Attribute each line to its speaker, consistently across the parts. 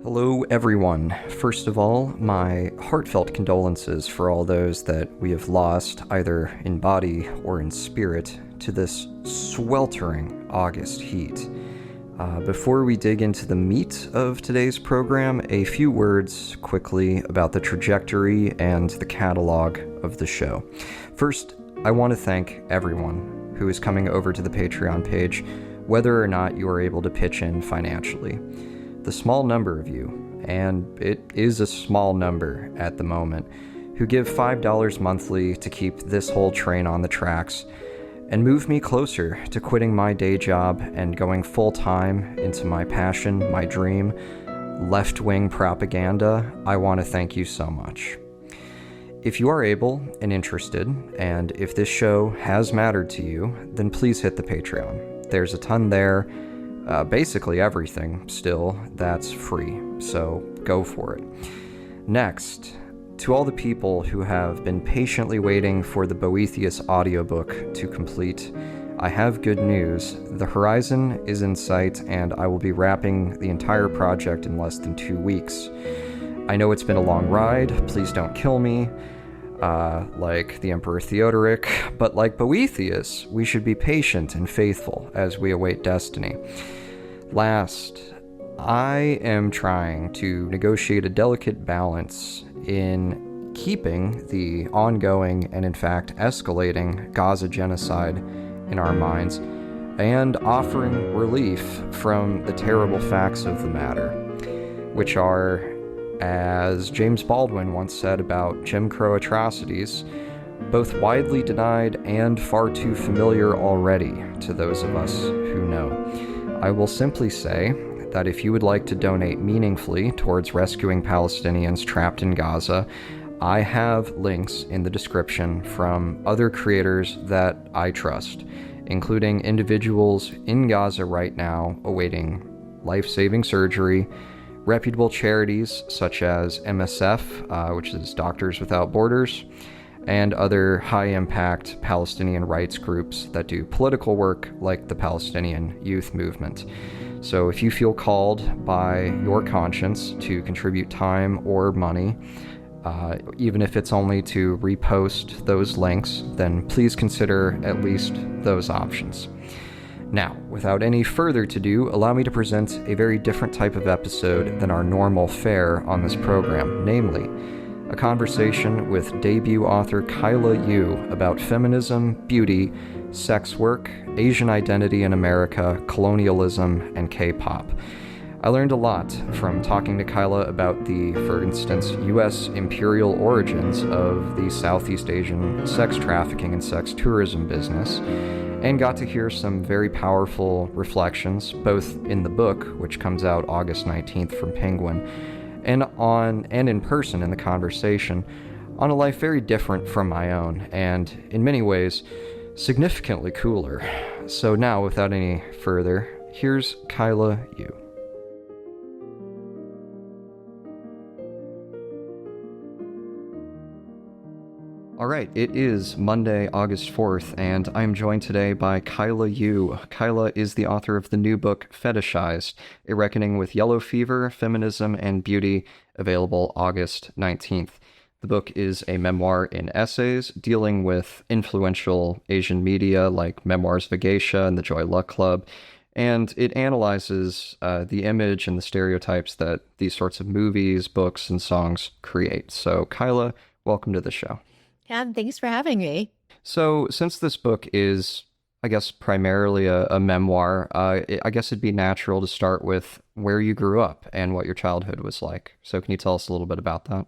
Speaker 1: Hello, everyone. First of all, my heartfelt condolences for all those that we have lost, either in body or in spirit, to this sweltering August heat. Before we dig into the meat of today's program, a few words quickly about the trajectory and the catalog of the show. First, I want to thank everyone who is coming over to the Patreon page, whether or not you are able to pitch in financially. The small number of you, and it is a small number at the moment, who give $5 monthly to keep this whole train on the tracks and move me closer to quitting my day job and going full-time into my passion, my dream, left-wing propaganda, I want to thank you so much. If you are able and interested, and if this show has mattered to you, then please hit the Patreon. There's a ton there. Basically everything still that's free, so go for it. Next, to all the people who have been patiently waiting for the Boethius audiobook to complete, I have good news. The horizon is in sight, and I will be wrapping the entire project in less than 2 weeks. I know it's been a long ride, please don't kill me, like the Emperor Theodoric, but like Boethius, we should be patient and faithful as we await destiny. Last, I am trying to negotiate a delicate balance in keeping the ongoing and in fact escalating Gaza genocide in our minds and offering relief from the terrible facts of the matter, which are, as James Baldwin once said about Jim Crow atrocities, both widely denied and far too familiar already to those of us who know. I will simply say that if you would like to donate meaningfully towards rescuing Palestinians trapped in Gaza, I have links in the description from other creators that I trust, including individuals in Gaza right now awaiting life-saving surgery, reputable charities such as MSF, which is Doctors Without Borders, and other high-impact Palestinian rights groups that do political work like the Palestinian Youth Movement. So if you feel called by your conscience to contribute time or money, even if it's only to repost those links, then please consider at least those options. Now, without any further ado, allow me to present a very different type of episode than our normal fare on this program, namely, a conversation with debut author Kaila Yu about feminism, beauty, sex work, Asian identity in America, colonialism, and K-pop. I learned a lot from talking to Kaila about the, for instance, U.S. imperial origins of the Southeast Asian sex trafficking and sex tourism business, and got to hear some very powerful reflections, both in the book, which comes out August 19th from Penguin, and in person in the conversation, on a life very different from my own, and in many ways, significantly cooler. So now, without any further, here's Kaila Yu. All right, it is Monday, August 4th, and I'm joined today by Kaila Yu. Kaila is the author of the new book, Fetishized, A Reckoning with Yellow Fever, Feminism, and Beauty, available August 19th. The book is a memoir in essays dealing with influential Asian media like Memoirs of a Geisha and the Joy Luck Club, and it analyzes the image and the stereotypes that these sorts of movies, books, and songs create. So, Kaila, welcome to the show.
Speaker 2: Yeah, thanks for having me.
Speaker 1: So, since this book is, I guess, primarily a memoir, I guess it'd be natural to start with where you grew up and what your childhood was like. So can you tell us a little bit about that?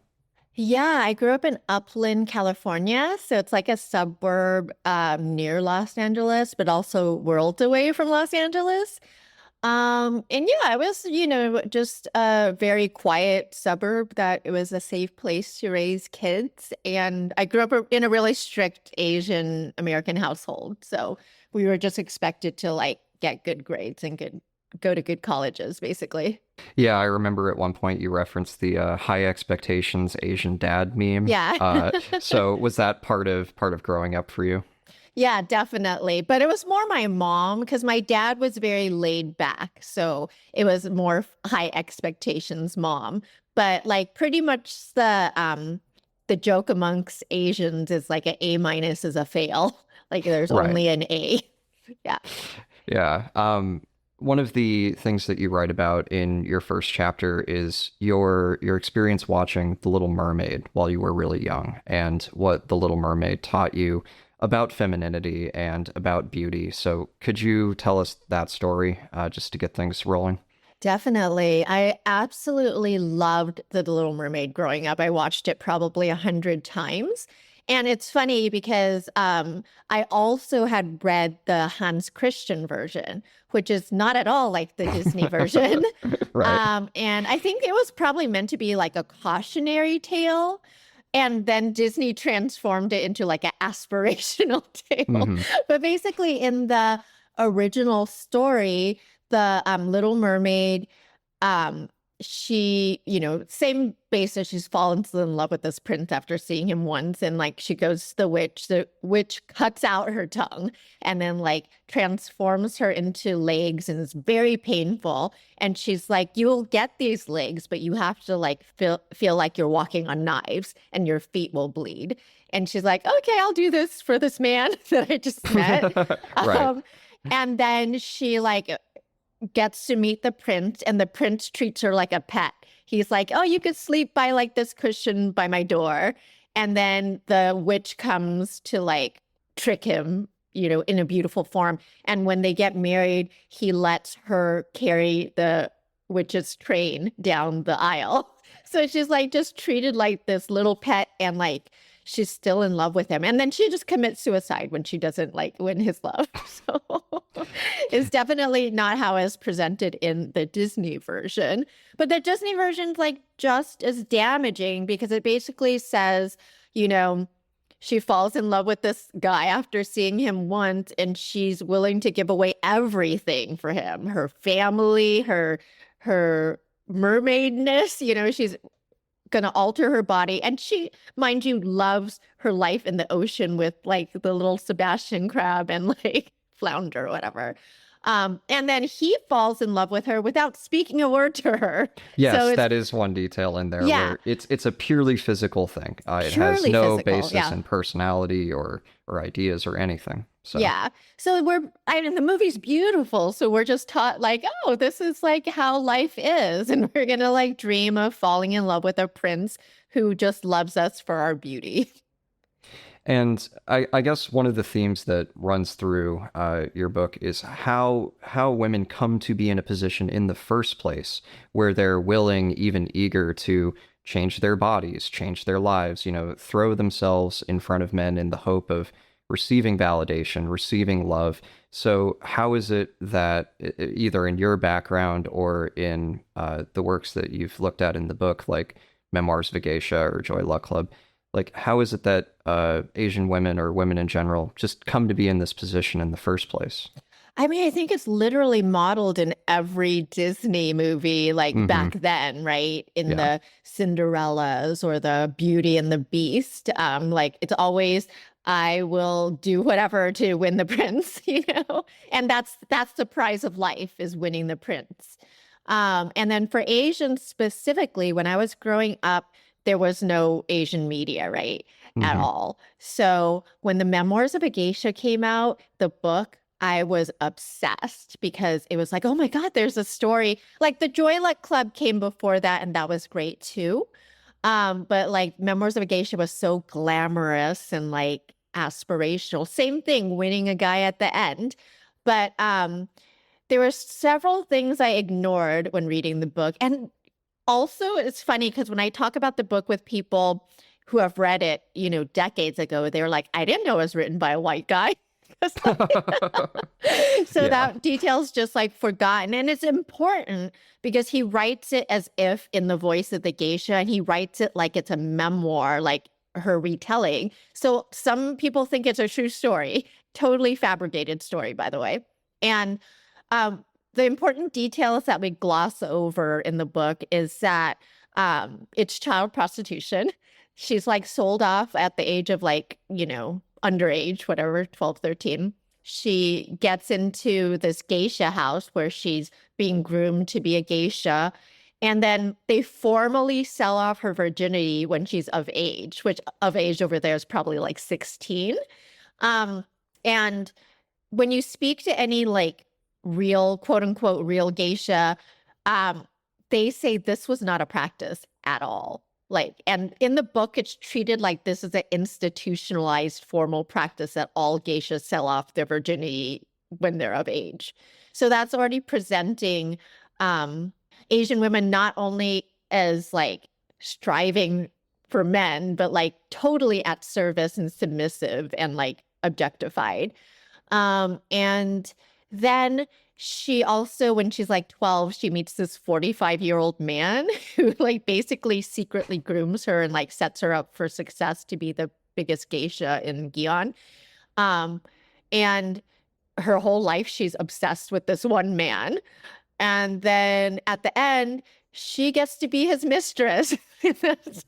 Speaker 2: Yeah, I grew up in Upland, California. So it's like a suburb near Los Angeles, but also worlds away from Los Angeles. And yeah, it was, just a very quiet suburb that it was a safe place to raise kids. And I grew up in a really strict Asian American household. So we were just expected to get good grades and go to good colleges, basically.
Speaker 1: Yeah, I remember at one point you referenced the high expectations Asian dad meme.
Speaker 2: Yeah.
Speaker 1: So was that part of growing up for you?
Speaker 2: Yeah, definitely. But it was more my mom because my dad was very laid back. So it was more high expectations mom. But like pretty much the joke amongst Asians is like an A minus is a fail. Like there's
Speaker 1: Right.
Speaker 2: only an A. Yeah.
Speaker 1: Yeah. One of the things that you write about in your first chapter is your experience watching The Little Mermaid while you were really young, and what The Little Mermaid taught you about femininity and about beauty. So could you tell us that story, just to get things rolling?
Speaker 2: Definitely. I absolutely loved The Little Mermaid growing up. I watched it probably 100 times. And it's funny because I also had read the Hans Christian version, which is not at all like the Disney version.
Speaker 1: Right.
Speaker 2: And I think it was probably meant to be like a cautionary tale. And then Disney transformed it into like an aspirational tale.
Speaker 1: Hmm.
Speaker 2: But basically, in the original story, the Little Mermaid, um, she, same basis, she's fallen in love with this prince after seeing him once, and like she goes to the witch cuts out her tongue and then like transforms her into legs, and it's very painful. And she's like, you'll get these legs, but you have to like feel like you're walking on knives and your feet will bleed. And she's like, okay, I'll do this for this man that I just met.
Speaker 1: Right.
Speaker 2: Um, and then she like gets to meet the prince, and the prince treats her like a pet. He's like, oh, you could sleep by like this cushion by my door. And then the witch comes to like trick him, in a beautiful form. And when they get married, he lets her carry the witch's train down the aisle. So she's like just treated like this little pet, and like she's still in love with him. And then she just commits suicide when she doesn't like win his love. So it's definitely not how it's presented in the Disney version. But the Disney version's like just as damaging because it basically says, you know, she falls in love with this guy after seeing him once, and she's willing to give away everything for him, her family, her mermaidness, she's gonna alter her body. And she, mind you, loves her life in the ocean with like the little Sebastian crab and like flounder or whatever. And then he falls in love with her without speaking a word to her. So
Speaker 1: Yes,
Speaker 2: it's,
Speaker 1: that is one detail in there
Speaker 2: yeah,
Speaker 1: where it's a purely physical thing. It has
Speaker 2: purely
Speaker 1: no
Speaker 2: physical.
Speaker 1: basis
Speaker 2: Yeah.
Speaker 1: in personality or ideas or anything. So
Speaker 2: Yeah. So I mean, the movie's beautiful. So we're just taught like, oh, this is like how life is. And we're going to like dream of falling in love with a prince who just loves us for our beauty.
Speaker 1: And I guess one of the themes that runs through your book is how women come to be in a position in the first place where they're willing, even eager to change their bodies, change their lives, throw themselves in front of men in the hope of receiving validation, receiving love. So how is it that either in your background or in the works that you've looked at in the book, like Memoirs of a Geisha or Joy Luck Club, like, how is it that Asian women or women in general just come to be in this position in the first place?
Speaker 2: I mean, I think it's literally modeled in every Disney movie, like
Speaker 1: Hmm.
Speaker 2: back then, right? In
Speaker 1: Yeah.
Speaker 2: the Cinderellas or the Beauty and the Beast. Like it's always, I will do whatever to win the prince, And that's the prize of life is winning the prince. And then for Asians specifically, when I was growing up, there was no Asian media, right? At
Speaker 1: Hmm.
Speaker 2: all. So when the Memoirs of a Geisha came out, the book, I was obsessed because it was like, oh my God, there's a story. Like the Joy Luck Club came before that, and that was great too. But like Memoirs of a Geisha was so glamorous and like aspirational. Same thing, winning a guy at the end. But there were several things I ignored when reading the book. And also, it's funny because when I talk about the book with people who have read it, decades ago, they were like, I didn't know it was written by a white guy. So
Speaker 1: Yeah.
Speaker 2: that detail's just like forgotten. And it's important because he writes it as if in the voice of the geisha, and he writes it like it's a memoir, like her retelling. So some people think it's a true story, totally fabricated story, by the way. And the important details that we gloss over in the book is that it's child prostitution. She's like sold off at the age of like, underage, whatever, 12, 13. She gets into this geisha house where she's being groomed to be a geisha. And then they formally sell off her virginity when she's of age, which of age over there is probably like 16. And when you speak to any like real, quote unquote, real geisha, they say this was not a practice at all. Like, and in the book, it's treated like this is an institutionalized formal practice that all geishas sell off their virginity when they're of age. So that's already presenting Asian women not only as like striving for men, but like totally at service and submissive and like objectified. And then she also, when she's like 12, she meets this 45-year-old man who like basically secretly grooms her and like sets her up for success to be the biggest geisha in Gion. And her whole life, she's obsessed with this one man. And then at the end, she gets to be his mistress.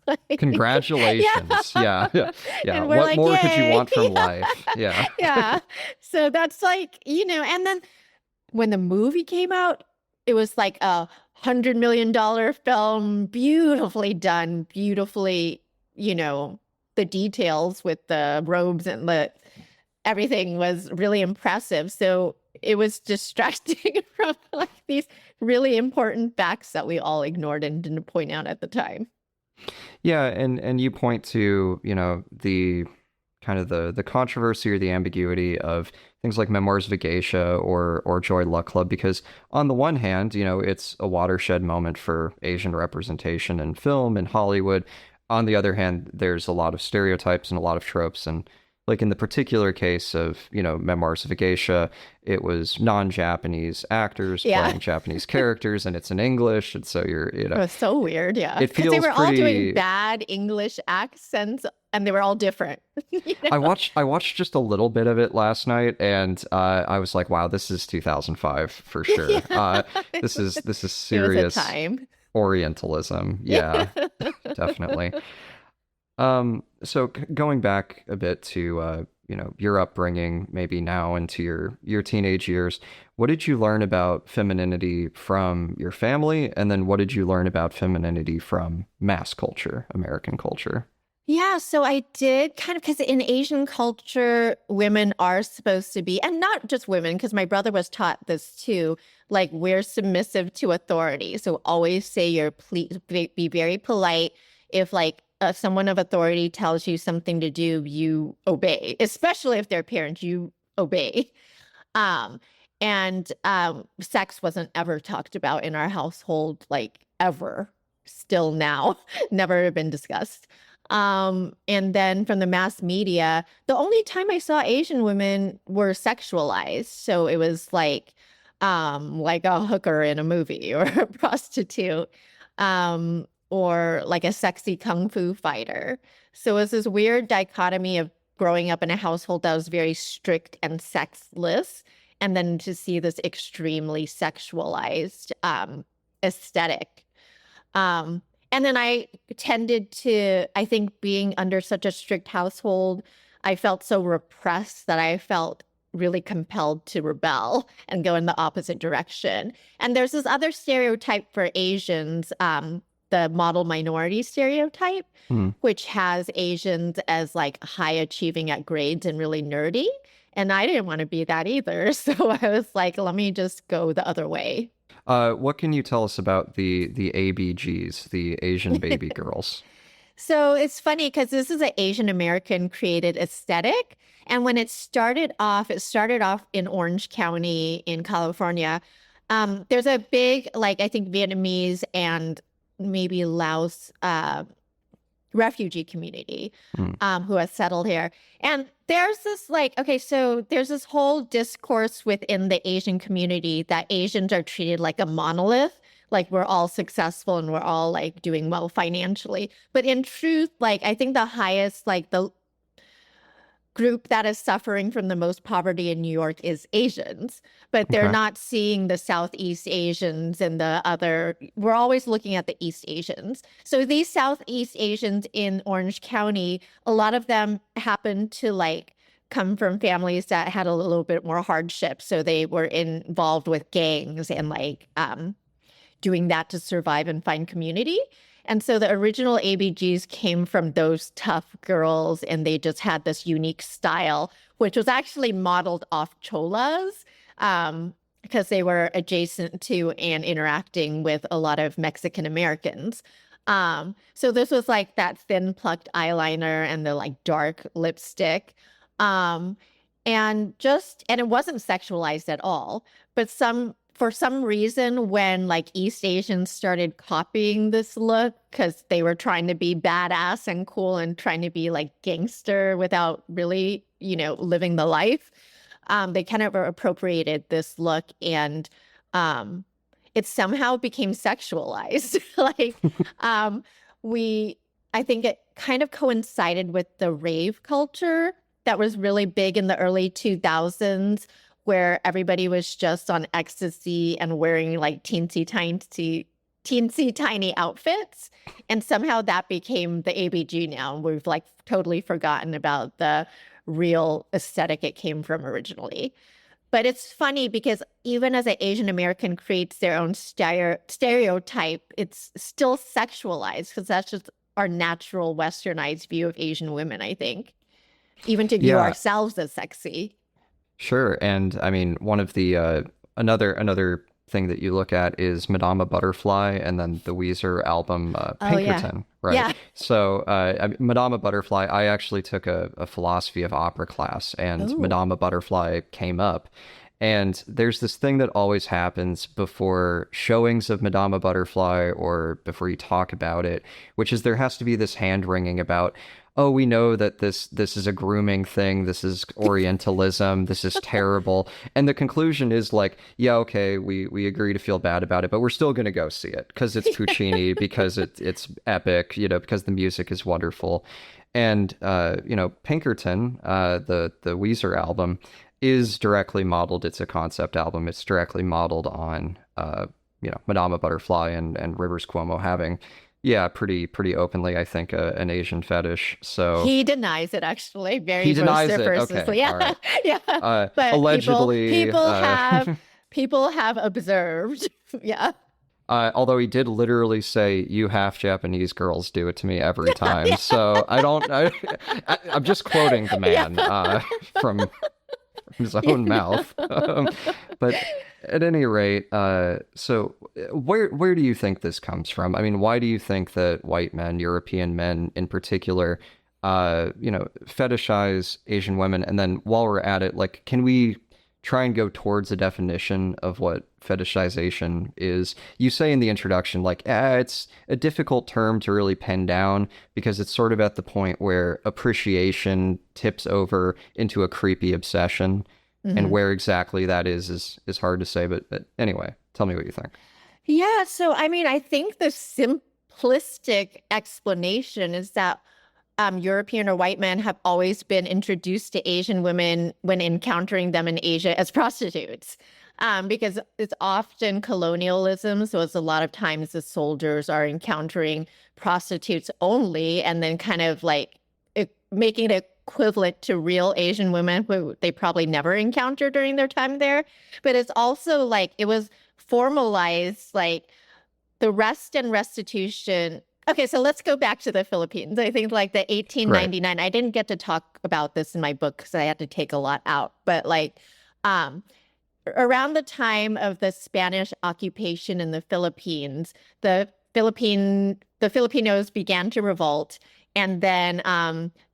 Speaker 1: Like, congratulations. Yeah.
Speaker 2: And
Speaker 1: what
Speaker 2: like,
Speaker 1: more
Speaker 2: yay.
Speaker 1: could you want from life? Yeah.
Speaker 2: Yeah. So that's like, and then when the movie came out, it was like $100 million film, beautifully done, beautifully, the details with the robes and everything was really impressive. So it was distracting from like these really important facts that we all ignored and didn't point out at the time.
Speaker 1: Yeah, and you point to, the kind of the controversy or the ambiguity of things like Memoirs of a Geisha or Joy Luck Club, because on the one hand, it's a watershed moment for Asian representation in film and Hollywood. On the other hand, there's a lot of stereotypes and a lot of tropes, and like in the particular case of, Memoirs of a Geisha, it was non-Japanese actors playing Japanese characters, and it's in English, and so it
Speaker 2: was so weird, yeah.
Speaker 1: It feels
Speaker 2: they were
Speaker 1: pretty...
Speaker 2: all doing bad English accents, and they were all different.
Speaker 1: I watched just a little bit of it last night, and I was like, wow, this is 2005 for sure.
Speaker 2: Yeah.
Speaker 1: This is serious
Speaker 2: it was a time.
Speaker 1: Orientalism. Yeah, definitely. So going back a bit to, your upbringing, maybe now into your teenage years, what did you learn about femininity from your family? And then what did you learn about femininity from mass culture, American culture?
Speaker 2: Yeah, so I did kind of, because in Asian culture, women are supposed to be, and not just women, because my brother was taught this too, like we're submissive to authority. So always say be very polite. If like someone of authority tells you something to do, you obey, especially if they're parents, you obey. And sex wasn't ever talked about in our household, like ever, still now, never been discussed. And then from the mass media, the only time I saw Asian women were sexualized. So it was like a hooker in a movie or a prostitute. Or like a sexy kung fu fighter. So it was this weird dichotomy of growing up in a household that was very strict and sexless, and then to see this extremely sexualized aesthetic. And then I tended to, I think being under such a strict household, I felt so repressed that I felt really compelled to rebel and go in the opposite direction. And there's this other stereotype for Asians, the model minority stereotype, which has Asians as like high achieving at grades and really nerdy. And I didn't want to be that either. So I was like, let me just go the other way.
Speaker 1: What can you tell us about the ABGs, the Asian baby girls?
Speaker 2: So it's funny because this is an Asian American created aesthetic. And when it started off in Orange County in California. There's a big, like, I think Vietnamese and maybe Laos refugee community who has settled here. And there's this there's this whole discourse within the Asian community that Asians are treated like a monolith, like we're all successful and we're all like doing well financially. But in truth, like I think the highest, like the group that is suffering from the most poverty in New York is Asians, but they're not seeing the Southeast Asians and the other, we're always looking at the East Asians. So these Southeast Asians in Orange County, a lot of them happen to like come from families that had a little bit more hardship. So they were involved with gangs and like doing that to survive and find community. And so the original ABGs came from those tough girls, and they just had this unique style, which was actually modeled off cholas, because they were adjacent to and interacting with a lot of Mexican Americans. So this was like that thin plucked eyeliner and the like dark lipstick. And it wasn't sexualized at all, but for some reason, when like East Asians started copying this look because they were trying to be badass and cool and trying to be like gangster without really, living the life, they kind of appropriated this look, and it somehow became sexualized. Like, I think it kind of coincided with the rave culture that was really big in the early 2000s, where everybody was just on ecstasy and wearing like teensy tiny outfits. And somehow that became the ABG now. And we've like totally forgotten about the real aesthetic it came from originally. But it's funny because even as an Asian American creates their own stereotype, it's still sexualized, because that's just our natural westernized view of Asian women, I think. Even to view ourselves as sexy.
Speaker 1: Sure. And I mean, one of the another thing that you look at is Madama Butterfly, and then the Weezer album Pinkerton, right?
Speaker 2: Yeah.
Speaker 1: So Madama Butterfly, I actually took a philosophy of opera class, and Madama Butterfly came up. And there's this thing that always happens before showings of Madama Butterfly or before you talk about it, which is there has to be this hand-wringing about, oh, we know that this is a grooming thing, this is Orientalism, this is terrible. And the conclusion is like, yeah, okay, we agree to feel bad about it, but we're still going to go see it because it's Puccini, because it's epic, because the music is wonderful. And, Pinkerton, the Weezer album, is directly modeled. It's a concept album. It's directly modeled on, Madama Butterfly and Rivers Cuomo having, pretty openly, I think, an Asian fetish. So
Speaker 2: he denies it, actually, very
Speaker 1: he denies it.
Speaker 2: vociferously.
Speaker 1: Okay,
Speaker 2: Yeah,
Speaker 1: all right.
Speaker 2: yeah. But
Speaker 1: Allegedly,
Speaker 2: people have observed. Yeah.
Speaker 1: Although he did literally say, "You half Japanese girls do it to me every time." Yeah. So I'm just quoting the man from his own mouth. But at any rate, so where do you think this comes from? I mean, why do you think that white men, European men in particular, fetishize Asian women? And then while we're at it, like, can we try and go towards a definition of what fetishization is? You say in the introduction, like, it's a difficult term to really pin down because it's sort of at the point where appreciation tips over into a creepy obsession. Mm-hmm. And where exactly that is hard to say. But anyway, tell me what you think.
Speaker 2: Yeah, so I mean, I think the simplistic explanation is that European or white men have always been introduced to Asian women when encountering them in Asia as prostitutes, because it's often colonialism. So it's a lot of times the soldiers are encountering prostitutes only, and then kind of like making it equivalent to real Asian women who they probably never encountered during their time there. But it's also like it was formalized, like the rest and restitution. Okay, so let's go back to the Philippines. I think like the 1899, right. I didn't get to talk about this in my book because I had to take a lot out. But like around the time of the Spanish occupation in the Philippines, the Filipinos began to revolt. And then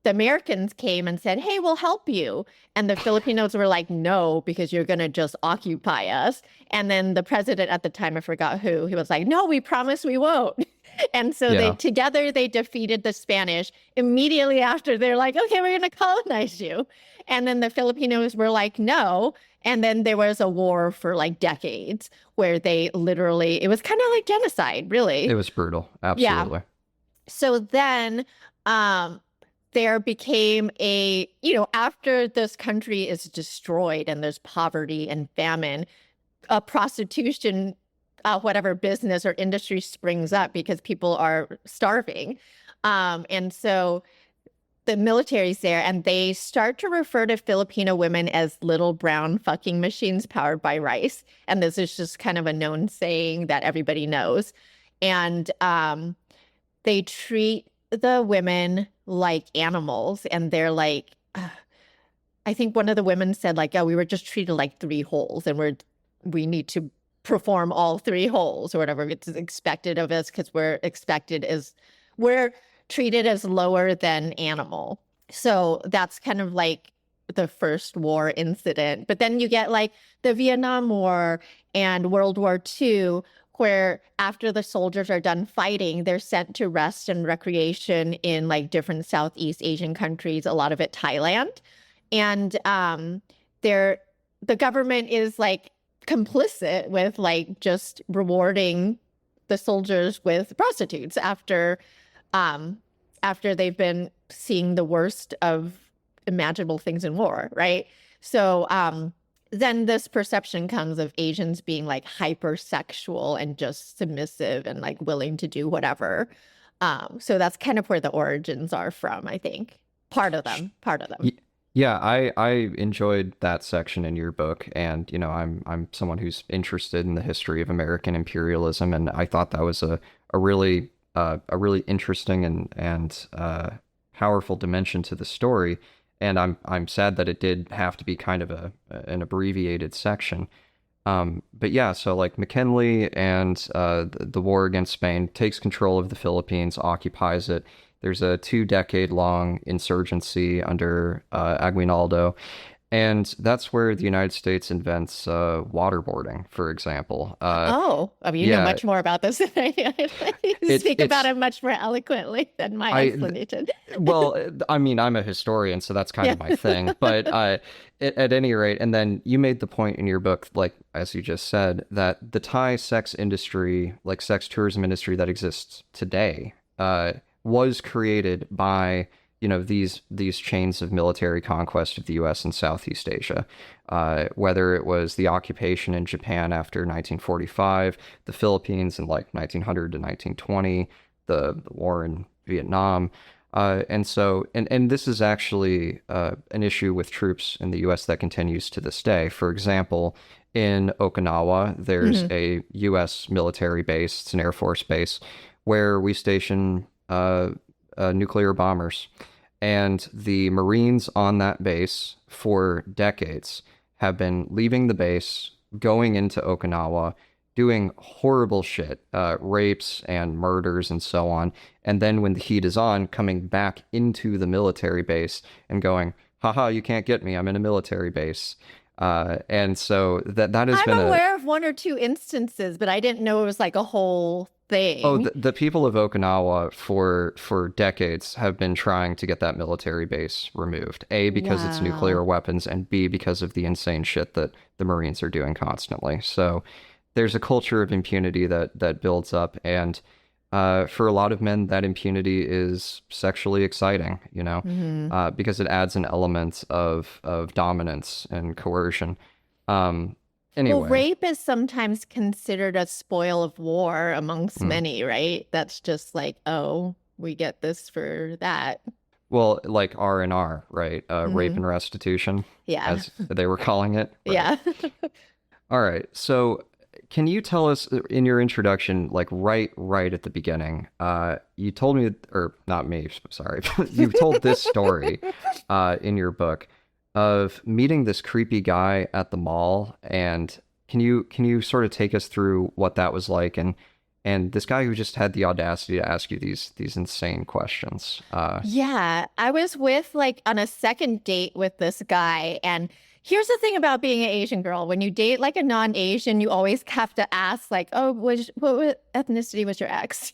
Speaker 2: the Americans came and said, hey, we'll help you. And the Filipinos were like, no, because you're going to just occupy us. And then the president at the time, I forgot who, he was like, no, we promise we won't. And so they defeated the Spanish. Immediately after, they're like, okay, we're going to colonize you. And then the Filipinos were like, no. And then there was a war for like decades where they literally, it was kind of like genocide, really.
Speaker 1: It was brutal. Absolutely. Yeah.
Speaker 2: So then there became after this country is destroyed and there's poverty and famine, prostitution, whatever business or industry springs up because people are starving. And so the military's there, and they start to refer to Filipino women as little brown fucking machines powered by rice. And this is just kind of a known saying that everybody knows. And they treat the women like animals, and they're like, I think one of the women said, like, oh, we were just treated like three holes, and we need to perform all three holes or whatever it's expected of us, because we're treated as lower than animal. So that's kind of like the first war incident. But then you get like the Vietnam War and World War II, where after the soldiers are done fighting, they're sent to rest and recreation in like different Southeast Asian countries, a lot of it Thailand. And the government is like complicit with like just rewarding the soldiers with prostitutes after they've been seeing the worst of imaginable things in war, right? So then this perception comes of Asians being like hypersexual and just submissive and like willing to do whatever. So that's kind of where the origins are from, I think. Part of them.
Speaker 1: Yeah, I enjoyed that section in your book, and I'm someone who's interested in the history of American imperialism, and I thought that was a really interesting and powerful dimension to the story. And I'm sad that it did have to be kind of an abbreviated section. But yeah, so like McKinley and the war against Spain takes control of the Philippines, occupies it. There's a 2-decade-long insurgency under Aguinaldo, and that's where the United States invents waterboarding, for example.
Speaker 2: You know much more about this than I do. You speak about it much more eloquently than my explanation.
Speaker 1: Well, I mean, I'm a historian, so that's kind of my thing. But at any rate, and then you made the point in your book, like as you just said, that the Thai sex industry, like sex tourism industry that exists today, was created by these chains of military conquest of the U.S. and Southeast Asia, whether it was the occupation in Japan after 1945, the Philippines in like 1900 to 1920, the war in Vietnam, and this is actually an issue with troops in the U.S. that continues to this day. For example, in Okinawa, there's a U.S. military base, it's an Air Force base, where we station nuclear bombers. And the Marines on that base for decades have been leaving the base, going into Okinawa, doing horrible shit, rapes and murders and so on. And then when the heat is on, coming back into the military base and going, haha, you can't get me, I'm in a military base. And so that has been
Speaker 2: I'm aware of one or two instances, but I didn't know it was like a whole thing.
Speaker 1: Oh, the people of Okinawa for decades have been trying to get that military base removed. A, because it's nuclear weapons, and B, because of the insane shit that the Marines are doing constantly. So there's a culture of impunity that builds up, and for a lot of men, that impunity is sexually exciting, because it adds an element of dominance and coercion. Anyway.
Speaker 2: Well, rape is sometimes considered a spoil of war amongst many, right? That's just like, oh, we get this for that.
Speaker 1: Well, like R&R, right? Rape and restitution, as they were calling it. Right?
Speaker 2: Yeah.
Speaker 1: All right. So can you tell us in your introduction, like right at the beginning, you told me, or not me, sorry, you told this story in your book of meeting this creepy guy at the mall, and can you sort of take us through what that was like, and this guy who just had the audacity to ask you these insane questions?
Speaker 2: Yeah, I was on a second date with this guy, and here's the thing about being an Asian girl: when you date like a non-Asian, you always have to ask like, oh, what ethnicity was your ex?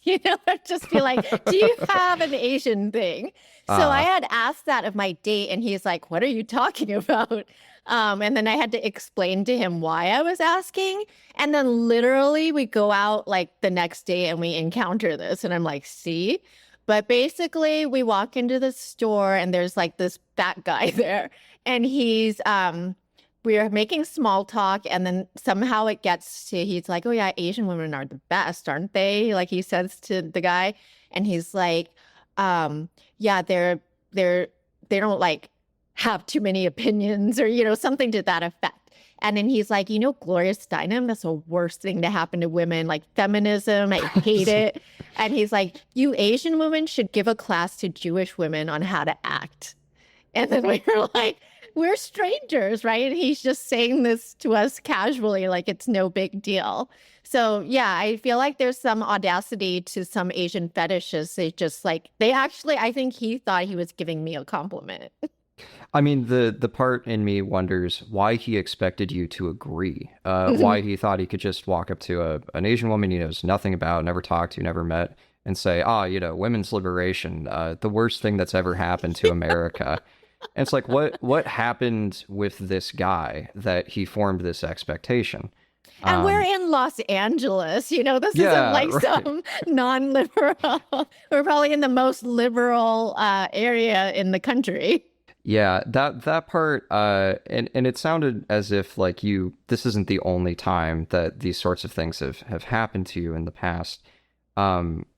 Speaker 2: Just be like, do you have an Asian thing? So I had asked that of my date, and he's like, what are you talking about? And then I had to explain to him why I was asking. And then literally we go out like the next day and we encounter this. And I'm like, see? But basically we walk into the store and there's like this fat guy there. And we are making small talk. And then somehow it gets to, he's like, oh yeah, Asian women are the best, aren't they? Like he says to the guy. And he's like, yeah, they're they don't like have too many opinions or, something to that effect. And then he's like, Gloria Steinem, that's the worst thing to happen to women, like feminism. I hate it. And he's like, you Asian women should give a class to Jewish women on how to act. And then we were like, we're strangers, right? And he's just saying this to us casually, like it's no big deal. So yeah, I feel like there's some audacity to some Asian fetishes. I think he thought he was giving me a compliment.
Speaker 1: I mean, the part in me wonders why he expected you to agree. Why he thought he could just walk up to an Asian woman he knows nothing about, never talked to, never met, and say, women's liberation, the worst thing that's ever happened to America. And it's like, what happened with this guy that he formed this expectation?
Speaker 2: And we're in Los Angeles, this isn't like right. Some non-liberal. We're probably in the most liberal area in the country.
Speaker 1: Yeah, that part, and it sounded as if like this isn't the only time that these sorts of things have happened to you in the past.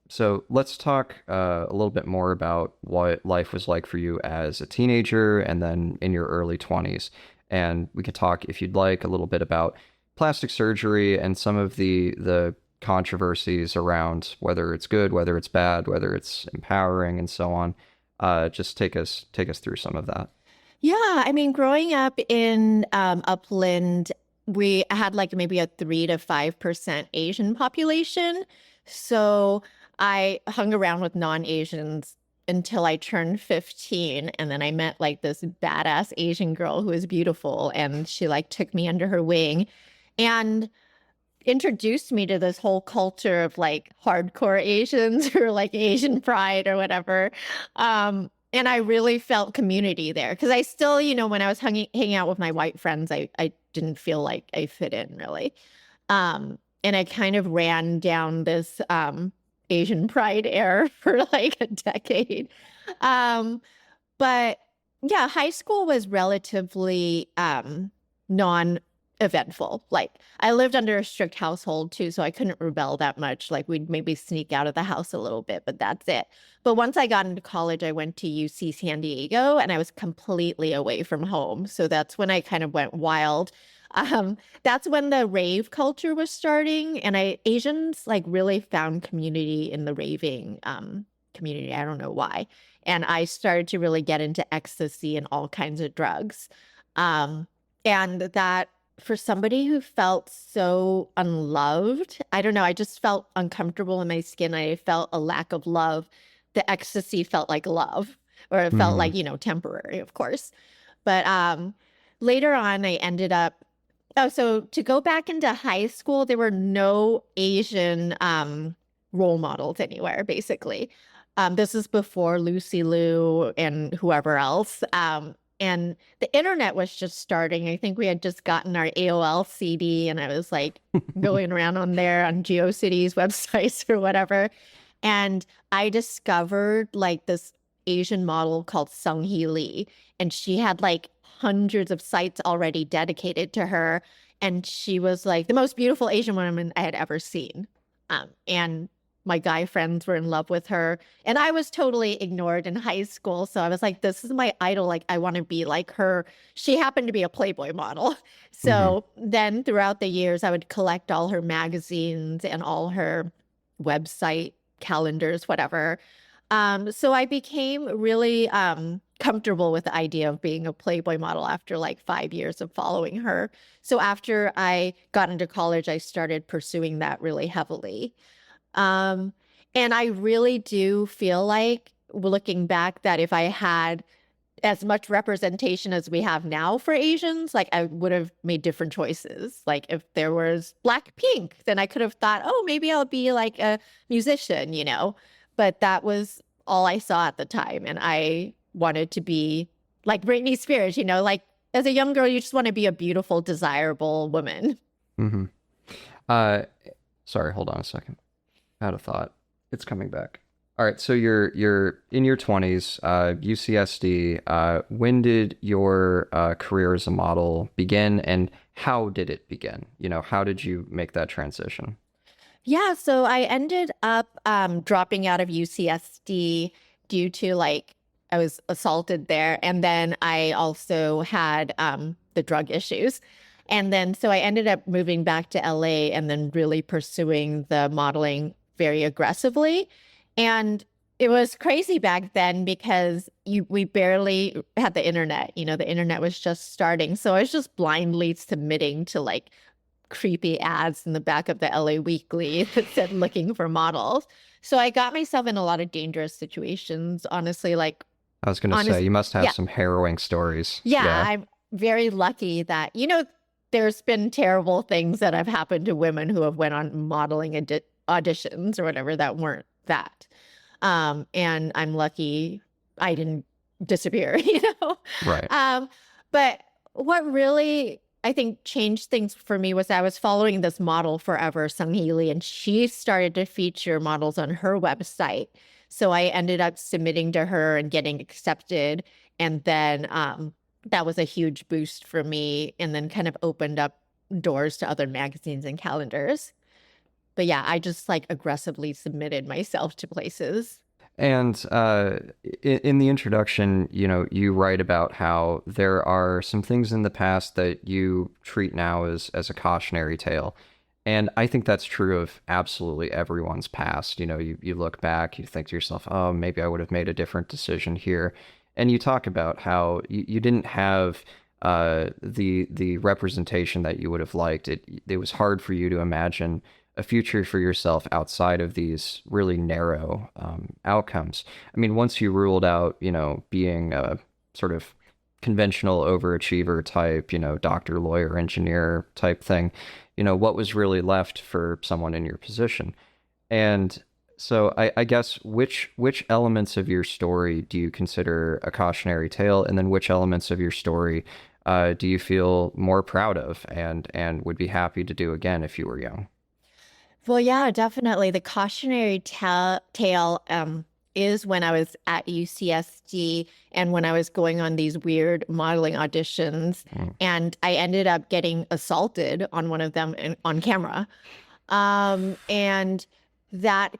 Speaker 1: So let's talk a little bit more about what life was like for you as a teenager and then in your early 20s. And we could talk, if you'd like, a little bit about plastic surgery and some of the controversies around whether it's good, whether it's bad, whether it's empowering, and so on. Just take us through some of that.
Speaker 2: Yeah, I mean, growing up in Upland, we had like maybe a 3 to 5% Asian population. So I hung around with non-Asians until I turned 15. And then I met like this badass Asian girl who was beautiful. And she like took me under her wing and introduced me to this whole culture of like hardcore Asians or like Asian pride or whatever. And I really felt community there because I still, when I was hanging out with my white friends, I didn't feel like I fit in really. And I kind of ran down this Asian pride era for like a decade. But yeah, high school was relatively non-eventful. Like I lived under a strict household too, so I couldn't rebel that much. Like we'd maybe sneak out of the house a little bit, but that's it. But once I got into college, I went to UC San Diego and I was completely away from home. So that's when I kind of went wild. That's when the rave culture was starting, and Asians like really found community in the raving community. I don't know why. And I started to really get into ecstasy and all kinds of drugs. And that for somebody who felt so unloved, I don't know, I just felt uncomfortable in my skin. I felt a lack of love. The ecstasy felt like love, or it felt like, temporary, of course. But later on, I ended up, so to go back into high school, there were no Asian role models anywhere, basically. This is before Lucy Liu and whoever else. And the internet was just starting. I think we had just gotten our AOL CD, and I was like going around on there on GeoCities websites or whatever. And I discovered like this Asian model called Sung Hee Lee, and she had like hundreds of sites already dedicated to her. And she was like the most beautiful Asian woman I had ever seen. And my guy friends were in love with her. And I was totally ignored in high school. So I was like, this is my idol. Like, I want to be like her. She happened to be a Playboy model. So then throughout the years, I would collect all her magazines and all her website calendars, whatever. So I became really comfortable with the idea of being a Playboy model after like 5 years of following her. So after I got into college, I started pursuing that really heavily. And I really do feel like, looking back, that if I had as much representation as we have now for Asians, like I would have made different choices. Like if there was Blackpink, then I could have thought, oh, maybe I'll be like a musician, But that was all I saw at the time. And I wanted to be like Britney Spears, like as a young girl, you just want to be a beautiful, desirable woman.
Speaker 1: Sorry, hold on a second. I had a thought. It's coming back. All right, so you're in your 20s, UCSD. When did your career as a model begin, and how did it begin? How did you make that transition?
Speaker 2: Yeah, so I ended up dropping out of UCSD due to like I was assaulted there. And then I also had the drug issues. And then so I ended up moving back to LA and then really pursuing the modeling very aggressively. And it was crazy back then because we barely had the internet. The internet was just starting. So I was just blindly submitting to like creepy ads in the back of the LA Weekly that said looking for models. So I got myself in a lot of dangerous situations, honestly. Like,
Speaker 1: I was going to say, you must have some harrowing stories.
Speaker 2: Yeah, I'm very lucky that, there's been terrible things that have happened to women who have went on modeling auditions or whatever that weren't that. And I'm lucky I didn't disappear,
Speaker 1: Right.
Speaker 2: But what really, I think, changed things for me was I was following this model forever, Sung Hee Lee, and she started to feature models on her website. So I ended up submitting to her and getting accepted. And then that was a huge boost for me, and then kind of opened up doors to other magazines and calendars. But yeah, I just like aggressively submitted myself to places.
Speaker 1: And in the introduction, you write about how there are some things in the past that you treat now as a cautionary tale. And I think that's true of absolutely everyone's past. You look back, you think to yourself, oh, maybe I would have made a different decision here. And you talk about how you didn't have the representation that you would have liked. It was hard for you to imagine a future for yourself outside of these really narrow outcomes. I mean, once you ruled out, being a sort of conventional overachiever type, doctor, lawyer, engineer type thing, what was really left for someone in your position? And so I guess which elements of your story do you consider a cautionary tale, and then which elements of your story do you feel more proud of and would be happy to do again if you were young?
Speaker 2: Well, yeah, definitely. The cautionary tale is when I was at UCSD and when I was going on these weird modeling auditions, and I ended up getting assaulted on one of them on camera. And that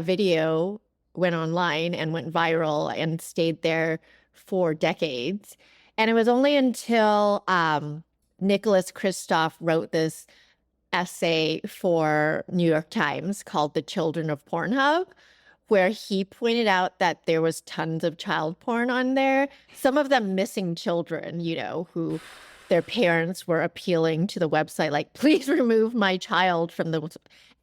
Speaker 2: video went online and went viral and stayed there for decades. And it was only until Nicholas Kristof wrote this essay for New York Times called The Children of Pornhub, where he pointed out that there was tons of child porn on there, some of them missing children, who their parents were appealing to the website, like, please remove my child from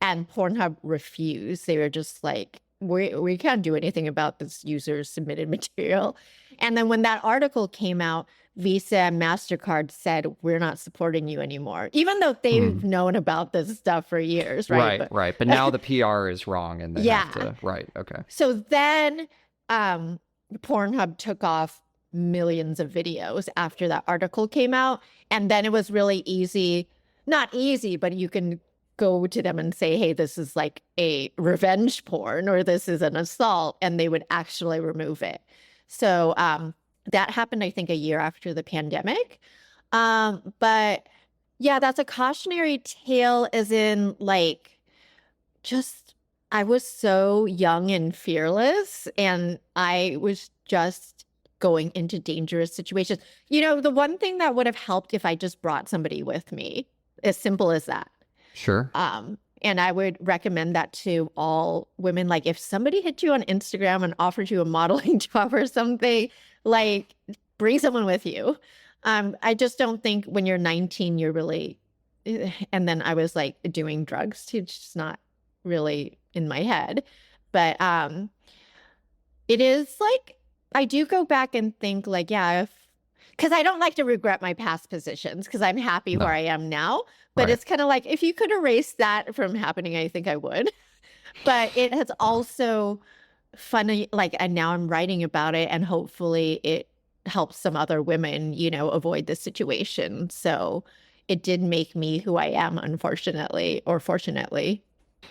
Speaker 2: and Pornhub refused. They were just like, we can't do anything about this user's submitted material. And then when that article came out, Visa and MasterCard said, we're not supporting you anymore, even though they've known about this stuff for years, right?
Speaker 1: Right. But now the PR is wrong and they have to, right, okay.
Speaker 2: So then Pornhub took off millions of videos after that article came out. And then it was really easy, not easy, but you can go to them and say, hey, this is like a revenge porn or this is an assault, and they would actually remove it. So that happened, I think, a year after the pandemic. But yeah, that's a cautionary tale, as in like, just, I was so young and fearless, and I was just going into dangerous situations. The one thing that would have helped if I just brought somebody with me, as simple as that.
Speaker 1: Sure.
Speaker 2: And I would recommend that to all women. Like, if somebody hit you on Instagram and offered you a modeling job or something, like, bring someone with you. I just don't think when you're 19, you're really, and then I was like doing drugs too. It's just not really in my head. But it is like, I do go back and think like, yeah, because I don't like to regret my past positions because I'm happy where I am now. But it's kind of like, if you could erase that from happening, I think I would. But it has also funny, like, and now I'm writing about it, and hopefully it helps some other women, avoid the situation. So it did make me who I am, unfortunately, or fortunately.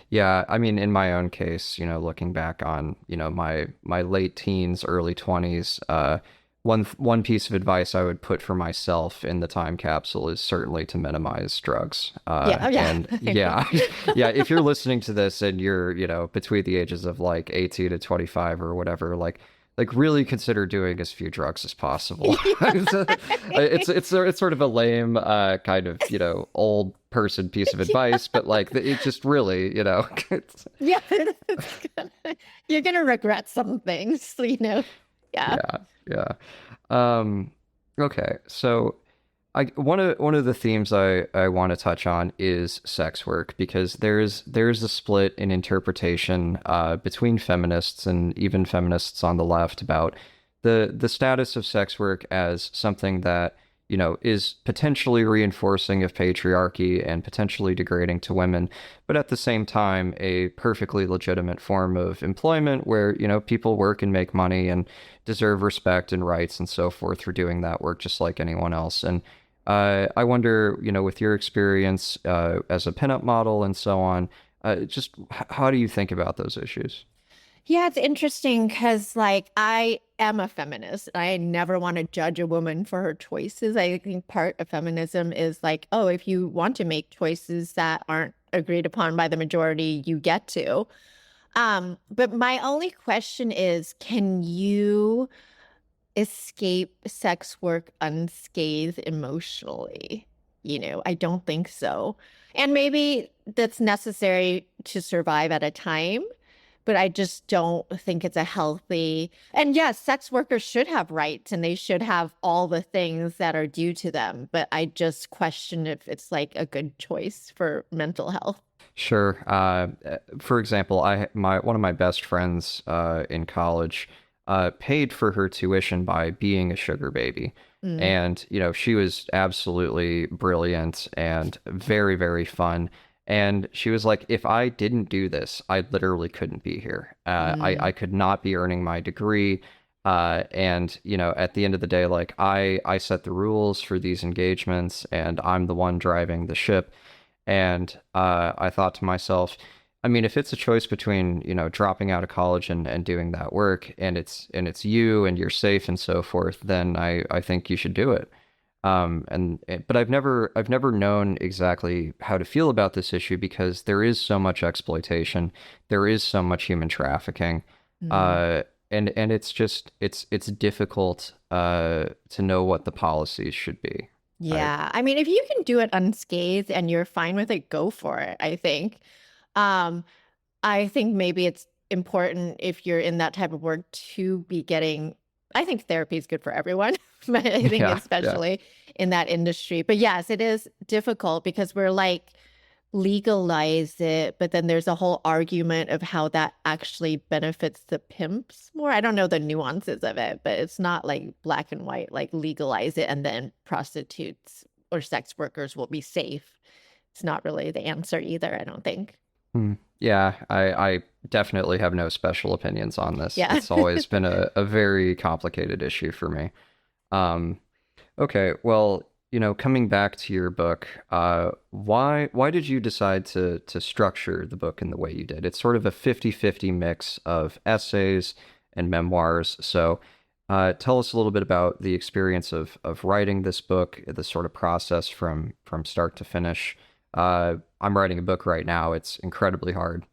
Speaker 1: Yeah, I mean, in my own case, looking back on, my late teens, early 20s, one piece of advice I would put for myself in the time capsule is certainly to minimize drugs. And yeah, if you're listening to this and you're, between the ages of like 18 to 25 or whatever, like, like really consider doing as few drugs as possible.
Speaker 2: Yeah.
Speaker 1: It's sort of a lame kind of, you know, old person piece of
Speaker 2: Yeah.
Speaker 1: advice, but like it just really, you know,
Speaker 2: Yeah. You're gonna regret some things, you know. Yeah.
Speaker 1: yeah, yeah. Um, okay, so one of the themes I want to touch on is sex work because there's a split in interpretation between feminists and even feminists on the left about the status of sex work as something that, you know, is potentially reinforcing of patriarchy and potentially degrading to women, but at the same time a perfectly legitimate form of employment where, you know, people work and make money and deserve respect and rights and so forth for doing that work just like anyone else. And I wonder, you know, with your experience as a pinup model and so on, just how do you think about those issues?
Speaker 2: Yeah, it's interesting because, like, I am a feminist. I never want to judge a woman for her choices. I think part of feminism is like, oh, if you want to make choices that aren't agreed upon by the majority, you get to. But my only question is, can you escape sex work unscathed emotionally? You know, I don't think so. And maybe that's necessary to survive at a time, but I just don't think it's a healthy. And yes, sex workers should have rights and they should have all the things that are due to them, but I just question if it's like a good choice for mental health.
Speaker 1: Sure. For example, I my one of my best friends in college paid for her tuition by being a sugar baby.
Speaker 2: Mm,
Speaker 1: And, you know, she was absolutely brilliant and very, very fun. And she was like, if I didn't do this, I literally couldn't be here. I
Speaker 2: mm.
Speaker 1: could not be earning my degree. And, you know, at the end of the day, like I set the rules for these engagements and I'm the one driving the ship. And I thought to myself, I mean, if it's a choice between, you know, dropping out of college and doing that work and it's you and you're safe and so forth, then I think you should do it. But I've never known exactly how to feel about this issue because there is so much exploitation, there is so much human trafficking,
Speaker 2: Mm.
Speaker 1: uh, and it's just it's difficult to know what the policies should be. I
Speaker 2: Yeah. I mean, if you can do it unscathed and you're fine with it, go for it, I think. Um, I think maybe it's important if you're in that type of work to be getting, I think therapy is good for everyone, but I think
Speaker 1: yeah, yeah.
Speaker 2: especially in that industry. But yes, it is difficult because we're like, legalize it, but then there's a whole argument of how that actually benefits the pimps more. I don't know the nuances of it, but it's not like black and white, like legalize it and then prostitutes or sex workers will be safe. It's not really the answer either, I don't think.
Speaker 1: Yeah, I definitely have no special opinions on this.
Speaker 2: Yeah.
Speaker 1: It's always been a very complicated issue for me. Um, okay, well, you know, coming back to your book, why did you decide to structure the book in the way you did? It's sort of a 50-50 mix of essays and memoirs. So, tell us a little bit about the experience of writing this book, the sort of process from start to finish. I'm writing a book right now. It's incredibly hard.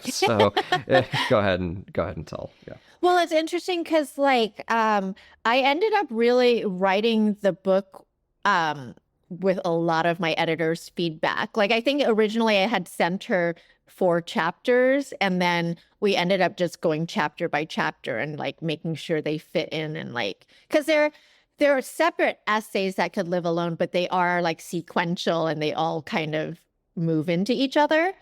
Speaker 1: So go ahead and tell. Yeah.
Speaker 2: Well, it's interesting because I ended up really writing the book with a lot of my editor's feedback. Like I think originally I had sent her 4 chapters and then we ended up just going chapter by chapter and like making sure they fit in and like because there are separate essays that could live alone, but they are like sequential and they all kind of move into each other.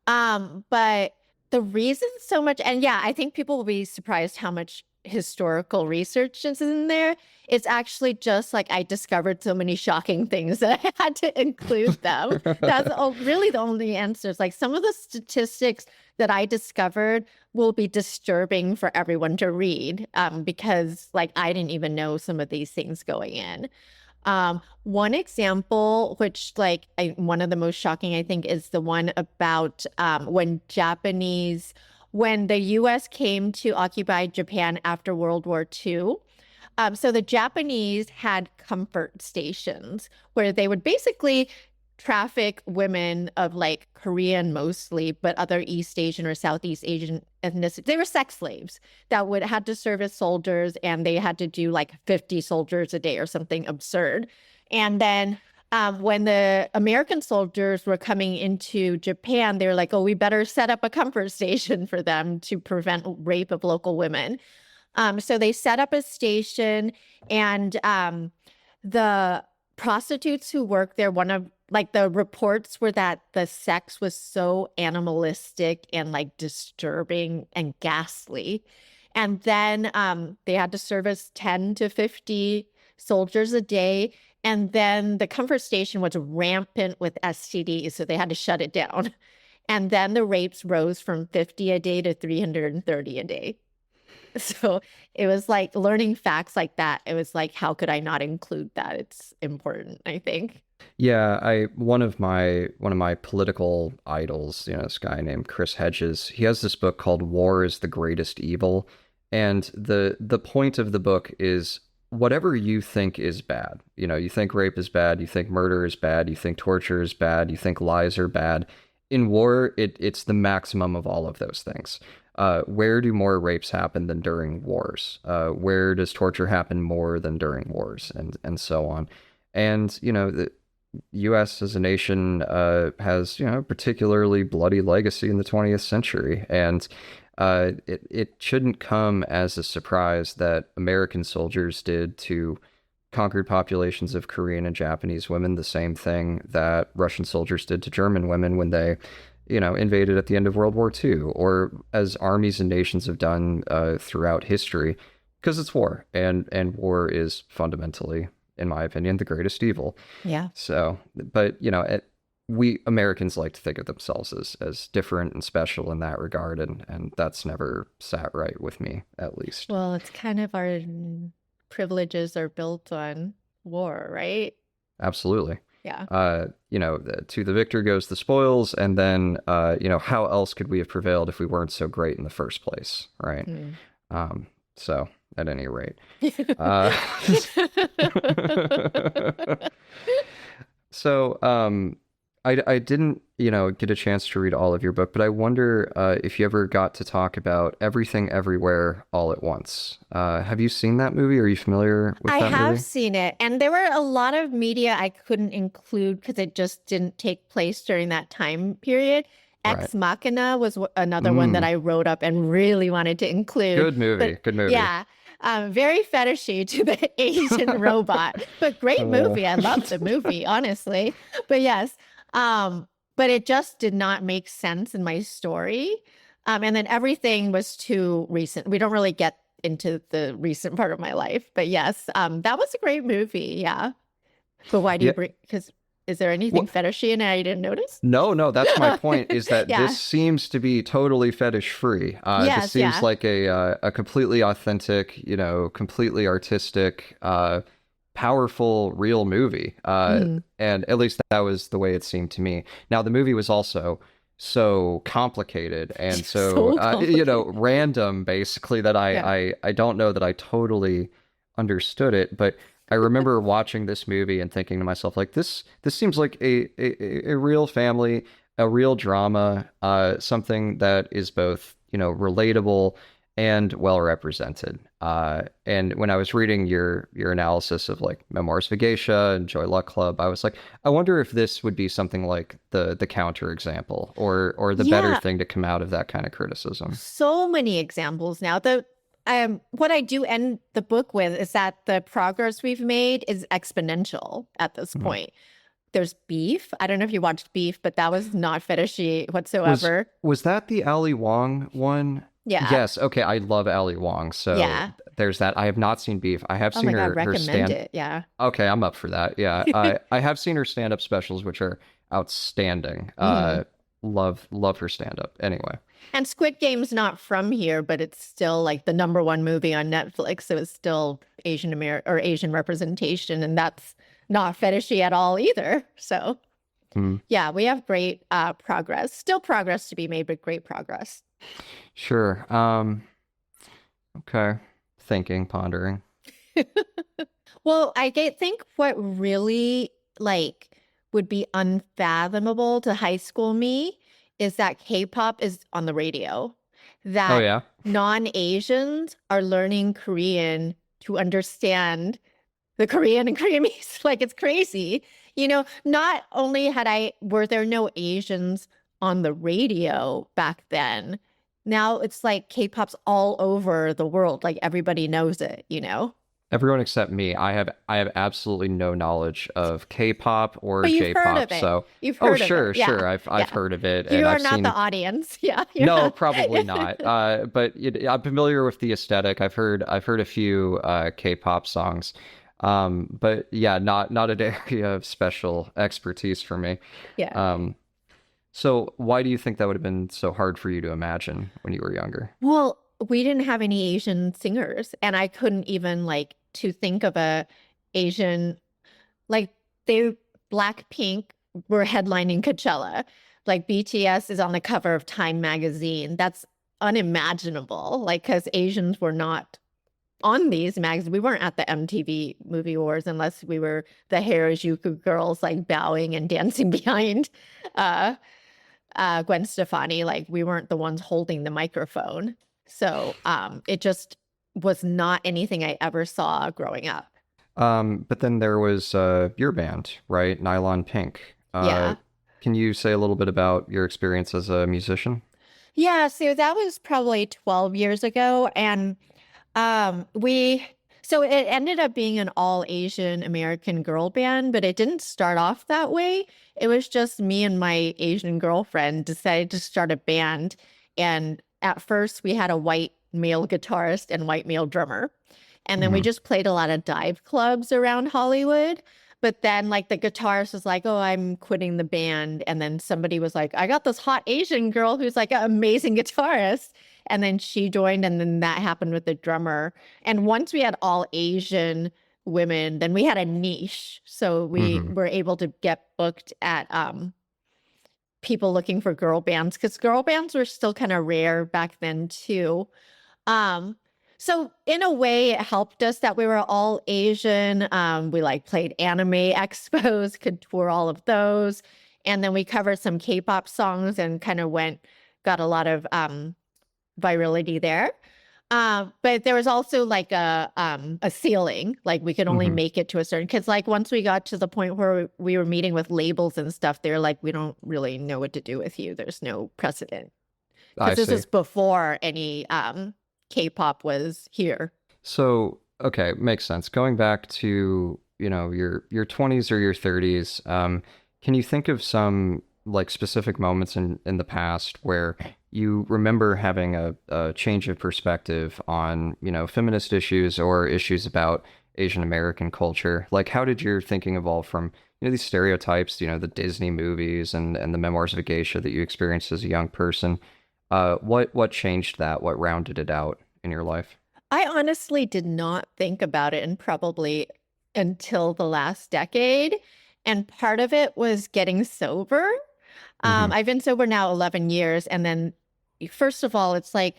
Speaker 2: But the reason so much, and yeah, I think people will be surprised how much historical research is in there. It's actually just like I discovered so many shocking things that I had to include them. That's really the only answers. Like some of the statistics that I discovered will be disturbing for everyone to read because like I didn't even know some of these things going in. One example, which one of the most shocking, I think, is the one about when the US came to occupy Japan after World War II. So the Japanese had comfort stations where they would basically traffic women of like Korean mostly, but other East Asian or Southeast Asian ethnicities. They were sex slaves that would had to serve as soldiers, and they had to do like 50 soldiers a day or something absurd. And then when the American soldiers were coming into Japan, they were like, oh, we better set up a comfort station for them to prevent rape of local women. So they set up a station, and the prostitutes who worked there, one of like the reports were that the sex was so animalistic and like disturbing and ghastly. And then they had to service 10 to 50 soldiers a day. And then the comfort station was rampant with STDs, so they had to shut it down. And then the rapes rose from 50 a day to 330 a day. So it was like learning facts like that. It was like, how could I not include that? It's important, I think.
Speaker 1: Yeah, one of my political idols, this guy named Chris Hedges, he has this book called War is the Greatest Evil. And the point of the book is whatever you think is bad. You think rape is bad, you think murder is bad, you think torture is bad, you think lies are bad. In war, it's the maximum of all of those things. Where do more rapes happen than during wars? Where does torture happen more than during wars, and so on? And the U.S. as a nation has a particularly bloody legacy in the 20th century, and it shouldn't come as a surprise that American soldiers did to conquered populations of Korean and Japanese women the same thing that Russian soldiers did to German women when they invaded at the end of World War II, or as armies and nations have done throughout history, because it's war, and war is fundamentally, in my opinion, the greatest evil.
Speaker 2: Yeah.
Speaker 1: So, but we Americans like to think of themselves as different and special in that regard, and that's never sat right with me, at least.
Speaker 2: Well, it's kind of our privileges are built on war, right?
Speaker 1: Absolutely.
Speaker 2: Yeah.
Speaker 1: To the victor goes the spoils, and then, how else could we have prevailed if we weren't so great in the first place, right? So, at any rate. So, I didn't, get a chance to read all of your book, but I wonder if you ever got to talk about Everything Everywhere All at Once. Have you seen that movie? Are you familiar with that movie?
Speaker 2: I have seen it, and there were a lot of media I couldn't include because it just didn't take place during that time period. Ex Machina was another one that I wrote up and really wanted to include.
Speaker 1: Good movie. Good movie.
Speaker 2: Yeah. Very fetishy to the Asian robot, but great movie. I love the movie, honestly. But yes, but it just did not make sense in my story. And then everything was too recent. We don't really get into the recent part of my life, but yes, that was a great movie. Yeah. But why do you bring, because is there anything fetishy in it I didn't notice?
Speaker 1: No, that's my point, is that this seems to be totally fetish free. This seems like a completely authentic, completely artistic, powerful, real movie. And at least that was the way it seemed to me. Now, the movie was also so complicated and so, random, basically, that I don't know that I totally understood it. But I remember watching this movie and thinking to myself, like, this seems like a real family, a real drama, something that is both, relatable and well represented. And when I was reading your analysis of like Memoirs of a Geisha and Joy Luck Club, I was like, I wonder if this would be something like the counter example, or the better thing to come out of that kind of criticism.
Speaker 2: So many examples now. What I do end the book with is that the progress we've made is exponential at this point. There's Beef. I don't know if you watched Beef, but that was not fetishy whatsoever.
Speaker 1: Was that the Ali Wong one?
Speaker 2: Yeah.
Speaker 1: Yes. Okay. I love Ali Wong. So there's that. I have not seen Beef. I have seen her stand.
Speaker 2: It. Yeah.
Speaker 1: Okay. I'm up for that. Yeah. I have seen her stand-up specials, which are outstanding. Love her stand-up. Anyway.
Speaker 2: And Squid Game's not from here, but it's still like the #1 movie on Netflix. So it's still Asian representation, and that's not fetishy at all either. So yeah, we have great progress. Still progress to be made, but great progress.
Speaker 1: Sure. Okay. Thinking, pondering.
Speaker 2: Well, I think what really like would be unfathomable to high school me is that K-pop is on the radio,
Speaker 1: Oh
Speaker 2: that
Speaker 1: yeah.
Speaker 2: non-Asians are learning Korean to understand the Korean and Koreanese. Like, it's crazy. Not only were there no Asians on the radio back then, now it's like K-pop's all over the world. Like, everybody knows it.
Speaker 1: Everyone except me. I have absolutely no knowledge of K-pop or
Speaker 2: But you've heard
Speaker 1: J-pop.
Speaker 2: of it.
Speaker 1: So,
Speaker 2: You've
Speaker 1: oh
Speaker 2: heard of it.
Speaker 1: sure,
Speaker 2: Yeah.
Speaker 1: sure. I've
Speaker 2: Yeah.
Speaker 1: heard of it,
Speaker 2: You
Speaker 1: and
Speaker 2: are
Speaker 1: I've
Speaker 2: not the
Speaker 1: seen.
Speaker 2: audience. Yeah. You're
Speaker 1: No,
Speaker 2: not.
Speaker 1: probably not. But I'm familiar with the aesthetic. I've heard a few K-pop songs. But yeah, not an area of special expertise for me.
Speaker 2: Yeah.
Speaker 1: Um, so why do you think that would have been so hard for you to imagine when you were younger?
Speaker 2: Well, we didn't have any Asian singers, and I couldn't even like to think of a Asian like they Blackpink were headlining Coachella. Like BTS is on the cover of Time magazine. That's unimaginable. Like, because Asians were not on these magazines. We weren't at the MTV Movie Awards unless we were the Harajuku girls, like bowing and dancing behind uh, Gwen Stefani. Like, we weren't the ones holding the microphone. So it just was not anything I ever saw growing up.
Speaker 1: But then there was your band, right? Nylon Pink.
Speaker 2: Yeah.
Speaker 1: Can you say a little bit about your experience as a musician?
Speaker 2: Yeah, so that was probably 12 years ago. And so it ended up being an all Asian American girl band, but it didn't start off that way. It was just me and my Asian girlfriend decided to start a band. And at first, we had a white male guitarist and white male drummer. And then we
Speaker 1: Hmm.
Speaker 2: just played a lot of dive clubs around Hollywood. But then, like, the guitarist was like, "Oh, I'm quitting the band." And then somebody was like, "I got this hot Asian girl who's like an amazing guitarist." And then she joined, and then that happened with the drummer. And once we had all Asian women, then we had a niche. So we
Speaker 1: Hmm.
Speaker 2: were able to get booked at people looking for girl bands, because girl bands were still kind of rare back then too. Um, so in a way, it helped us that we were all Asian. We like played anime expos, could tour all of those. And then we covered some K-pop songs and kind of got a lot of virality there. But there was also like a ceiling, like we could only
Speaker 1: Hmm.
Speaker 2: make it to a certain, because like once we got to the point where we were meeting with labels and stuff, they're like, "We don't really know what to do with you. There's no precedent."
Speaker 1: I
Speaker 2: Because this
Speaker 1: see.
Speaker 2: is before any K-pop was here.
Speaker 1: So, okay, makes sense. Going back to, your 20s or your 30s, can you think of some like specific moments in the past where you remember having a change of perspective on, feminist issues or issues about Asian American culture? Like, how did your thinking evolve from, these stereotypes, the Disney movies and the memoirs of a geisha that you experienced as a young person? What changed that? What rounded it out in your life?
Speaker 2: I honestly did not think about it and probably until the last decade. And part of it was getting sober.
Speaker 1: Hmm.
Speaker 2: I've been sober now 11 years. And then, first of all, it's like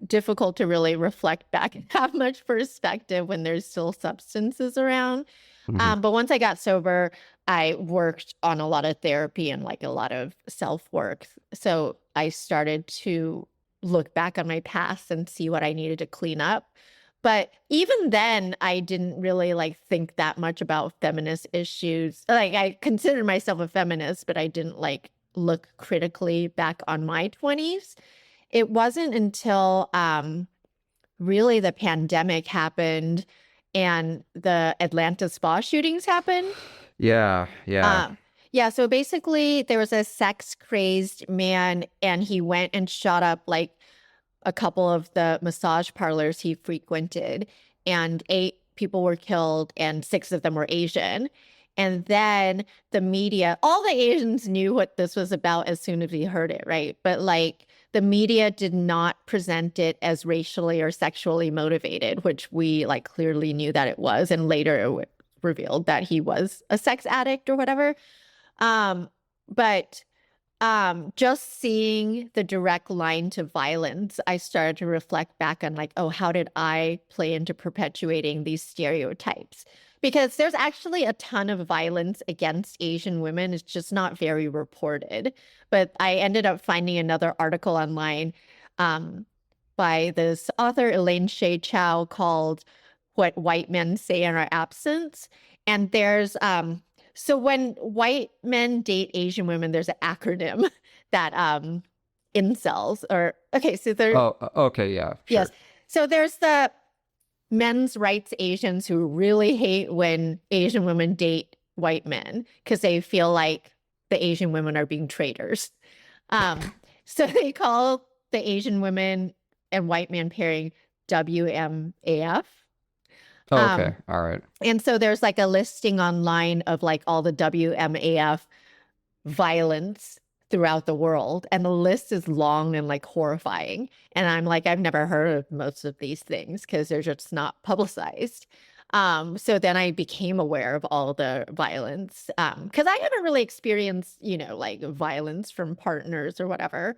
Speaker 2: difficult to really reflect back and have much perspective when there's still substances around.
Speaker 1: Hmm.
Speaker 2: But once I got sober, I worked on a lot of therapy and like a lot of self work. So I started to look back on my past and see what I needed to clean up. But even then, I didn't really like think that much about feminist issues. Like, I considered myself a feminist, but I didn't like look critically back on my 20s. It wasn't until really the pandemic happened and the Atlanta spa shootings happened.
Speaker 1: Yeah, yeah.
Speaker 2: Um, yeah, so basically there was a sex crazed man and he went and shot up like a couple of the massage parlors he frequented, and 8 people were killed and 6 of them were Asian. And then the media, all the Asians knew what this was about as soon as we heard it, right? But like the media did not present it as racially or sexually motivated, which we like clearly knew that it was. And later it revealed that he was a sex addict or whatever. But just seeing the direct line to violence, I started to reflect back on like, oh, how did I play into perpetuating these stereotypes? because there's actually a ton of violence against Asian women. It's just not very reported. But I ended up finding another article online um, by this author, Elaine Shea Chow, called What White Men Say in Our Absence. And there's, so when white men date Asian women, there's an acronym that incels, or, okay, so there,
Speaker 1: Oh, okay, yeah, sure.
Speaker 2: yes. So there's the men's rights Asians who really hate when Asian women date white men because they feel like the Asian women are being traitors. So they call the Asian women and white man pairing WMAF.
Speaker 1: Oh, okay, all right.
Speaker 2: And so there's like a listing online of like all the WMAF violence throughout the world. And the list is long and like horrifying. And I'm like, I've never heard of most of these things because they're just not publicized. So then I became aware of all the violence because I haven't really experienced, like violence from partners or whatever.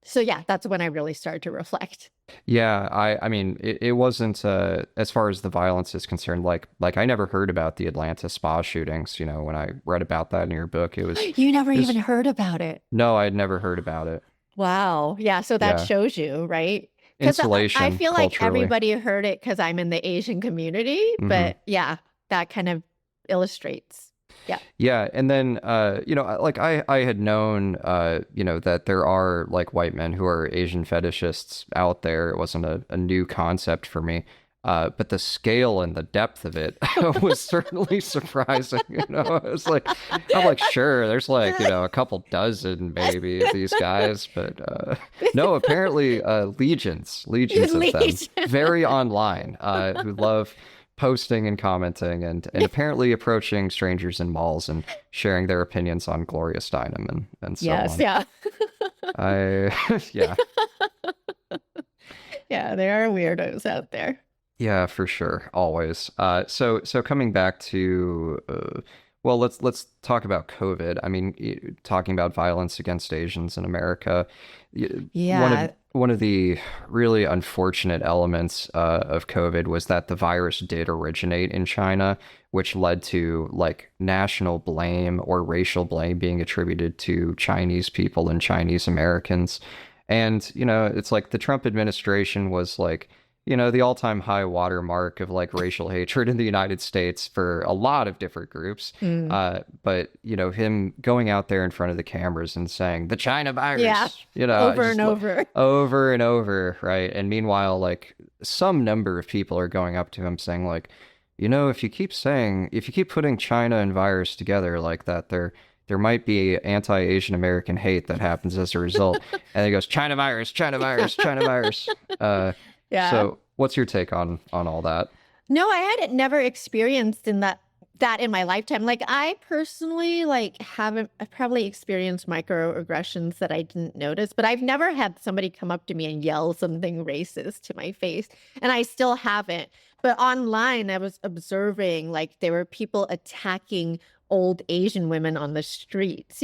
Speaker 2: So yeah, that's when I really started to reflect.
Speaker 1: Yeah, I mean, it wasn't as far as the violence is concerned. Like I never heard about the Atlanta spa shootings. When I read about that in your book, it was
Speaker 2: You never even heard about it.
Speaker 1: no, I had never heard about it.
Speaker 2: Wow. Yeah. So that
Speaker 1: Yeah,
Speaker 2: shows you, right? Because I
Speaker 1: insulation
Speaker 2: feel like
Speaker 1: culturally.
Speaker 2: everybody heard it because I'm in the Asian community.
Speaker 1: Hmm.
Speaker 2: But yeah, that kind of illustrates. Yeah.
Speaker 1: Yeah, and then like I had known that there are like white men who are Asian fetishists out there. It wasn't a new concept for me. But the scale and the depth of it was certainly surprising. I'm like, sure, there's like, a couple dozen maybe of these guys, but no, apparently legions of them,
Speaker 2: Legion.
Speaker 1: very online, who love posting and commenting and apparently approaching strangers in malls and sharing their opinions on Gloria Steinem and so
Speaker 2: Yes.
Speaker 1: on.
Speaker 2: Yeah.
Speaker 1: Yeah.
Speaker 2: Yeah. There are weirdos out there.
Speaker 1: Yeah, for sure, always. So coming back to, well, let's talk about COVID. I mean, talking about violence against Asians in America.
Speaker 2: Yeah.
Speaker 1: One of the really unfortunate elements of COVID was that the virus did originate in China, which led to like national blame or racial blame being attributed to Chinese people and Chinese Americans. And, it's like the Trump administration was like, the all-time high watermark of like racial hatred in the United States for a lot of different groups. But, him going out there in front of the cameras and saying the China virus,
Speaker 2: Yeah. Over and over.
Speaker 1: over and over, right? And meanwhile, like some number of people are going up to him saying like, if you keep putting China and virus together like that, there might be anti-Asian American hate that happens as a result. And he goes, China virus, China virus, China virus.
Speaker 2: Yeah.
Speaker 1: So what's your take on all that?
Speaker 2: No, I had never experienced that in my lifetime. Like I personally I've probably experienced microaggressions that I didn't notice, but I've never had somebody come up to me and yell something racist to my face. And I still haven't. But online I was observing like there were people attacking old Asian women on the streets,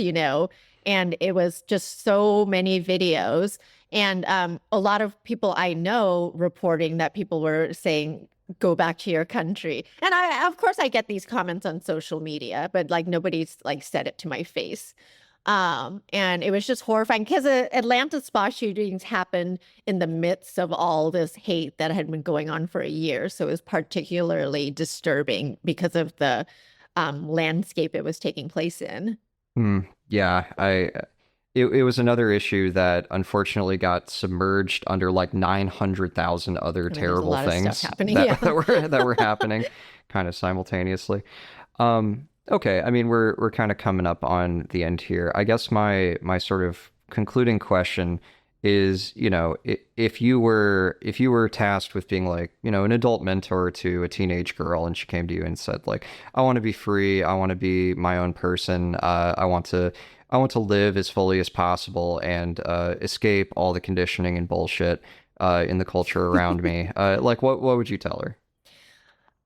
Speaker 2: and it was just so many videos. And a lot of people I know reporting that people were saying, go back to your country. And of course, I get these comments on social media, but like nobody's like said it to my face. And it was just horrifying because Atlanta spa shootings happened in the midst of all this hate that had been going on for a year. So it was particularly disturbing because of the landscape it was taking place in.
Speaker 1: Yeah, it was another issue that unfortunately got submerged under like 900,000 other terrible things that were happening kind of simultaneously. Okay, I mean we're kind of coming up on the end here. I guess my sort of concluding question is, if you were tasked with being like, an adult mentor to a teenage girl and she came to you and said like, I want to be free, I want to be my own person, I want to live as fully as possible and escape all the conditioning and bullshit in the culture around me. Like, what would you tell her?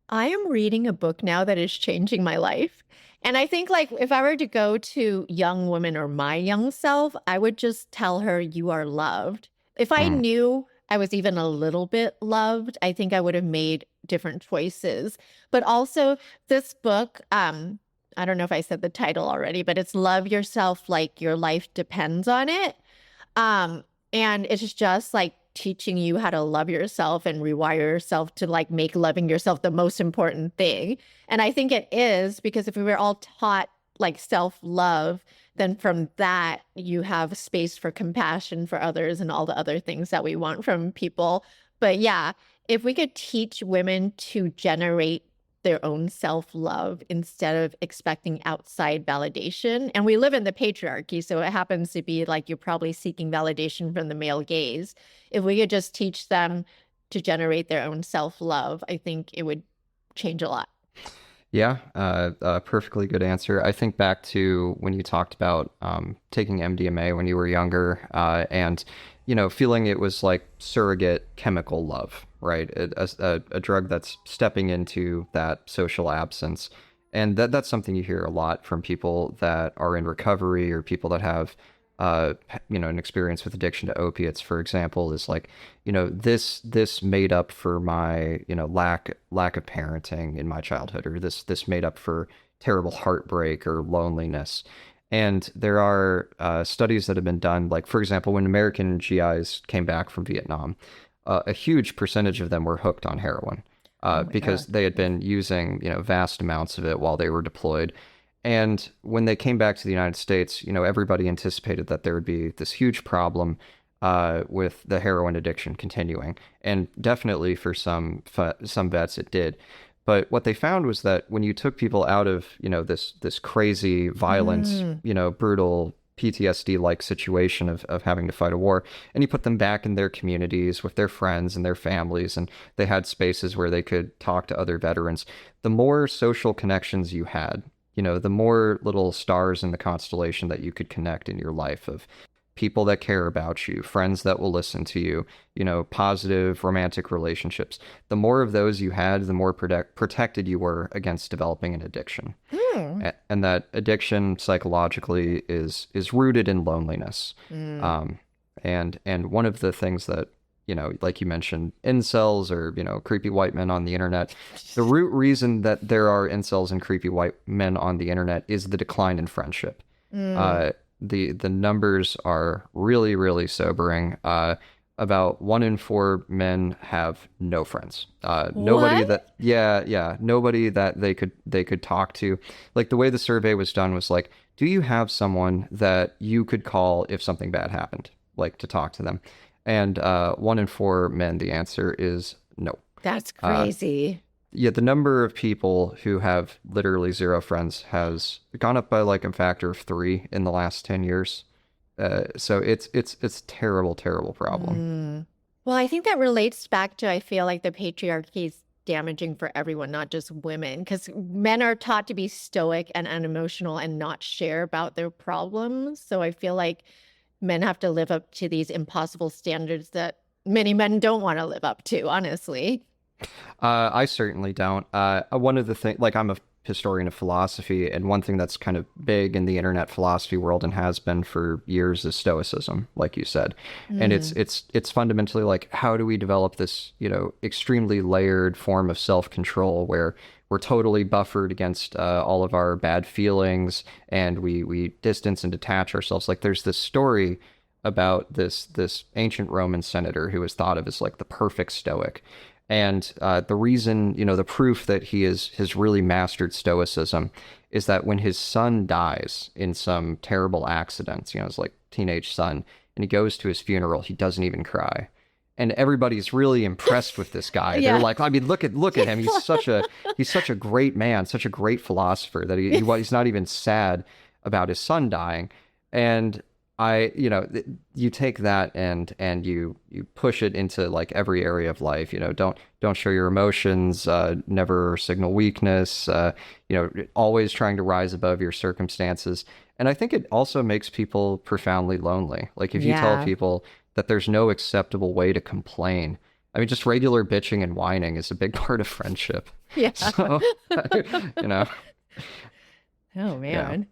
Speaker 2: I am reading a book now that is changing my life. And I think like if I were to go to young women or my young self, I would just tell her you are loved. If I knew I was even a little bit loved, I think I would have made different choices. But also this book, I don't know if I said the title already, but it's Love Yourself Like Your Life Depends on It. And it's just like teaching you how to love yourself and rewire yourself to like make loving yourself the most important thing. And I think it is, because if we were all taught like self-love, then from that you have space for compassion for others and all the other things that we want from people. But yeah, if we could teach women to generate their own self-love instead of expecting outside validation. And we live in the patriarchy, so it happens to be like you're probably seeking validation from the male gaze. If we could just teach them to generate their own self-love, I think it would change a lot.
Speaker 1: Yeah, perfectly good answer. I think back to when you talked about taking MDMA when you were younger, and feeling it was like surrogate chemical love, right? A drug that's stepping into that social absence, and that's something you hear a lot from people that are in recovery or people that have an experience with addiction to opiates, for example, is like, this made up for my, lack of parenting in my childhood, or this made up for terrible heartbreak or loneliness. And there are studies that have been done, like, for example, when American GIs came back from Vietnam, a huge percentage of them were hooked on heroin because they had been using, vast amounts of it while they were deployed. And when they came back to the United States, everybody anticipated that there would be this huge problem with the heroin addiction continuing. And definitely for some vets, it did. But what they found was that when you took people out of, this crazy, violent, brutal PTSD-like situation of having to fight a war, and you put them back in their communities with their friends and their families, and they had spaces where they could talk to other veterans, the more social connections you had, the more little stars in the constellation that you could connect in your life of people that care about you, friends that will listen to you, positive romantic relationships. The more of those you had, the more protected you were against developing an addiction. And that addiction psychologically is rooted in loneliness. And one of the things that, like you mentioned, incels or, creepy white men on the internet. The root reason that there are incels and creepy white men on the internet is the decline in friendship. The numbers are really, really sobering. About 1 in 4 men have no friends. Nobody that, nobody that they could talk to. Like, the way the survey was done was like, do you have someone that you could call if something bad happened, like to talk to them? And 1 in 4 men, the answer is no.
Speaker 2: That's crazy.
Speaker 1: Yeah, the number of people who have literally zero friends has gone up by like a factor of 3 in the last 10 years. So it's a terrible, terrible problem.
Speaker 2: Well, I think that relates back to, I feel like the patriarchy is damaging for everyone, not just women, because men are taught to be stoic and unemotional and not share about their problems. So I feel like men have to live up to these impossible standards that many men don't want to live up to, honestly.
Speaker 1: I certainly don't. One of the things, like, I'm a historian of philosophy, and one thing that's kind of big in the internet philosophy world and has been for years is stoicism, like you said. And it's fundamentally like, how do we develop this, extremely layered form of self-control where we're totally buffered against all of our bad feelings, and we distance and detach ourselves. Like, there's this story about this ancient Roman senator who was thought of as like the perfect stoic. And the reason, the proof that he has really mastered stoicism is that when his son dies in some terrible accident, his like teenage son, and he goes to his funeral, he doesn't even cry. And everybody's really impressed with this guy.
Speaker 2: Yeah.
Speaker 1: They're like, I mean, look at him. He's such a great man, such a great philosopher that he's not even sad about his son dying. And you take that and you push it into like every area of life. Don't show your emotions, never signal weakness, always trying to rise above your circumstances. And I think it also makes people profoundly lonely. Like, if you tell people that there's no acceptable way to complain, I mean, just regular bitching and whining is a big part of friendship.
Speaker 2: Yeah.
Speaker 1: So,
Speaker 2: Oh, man.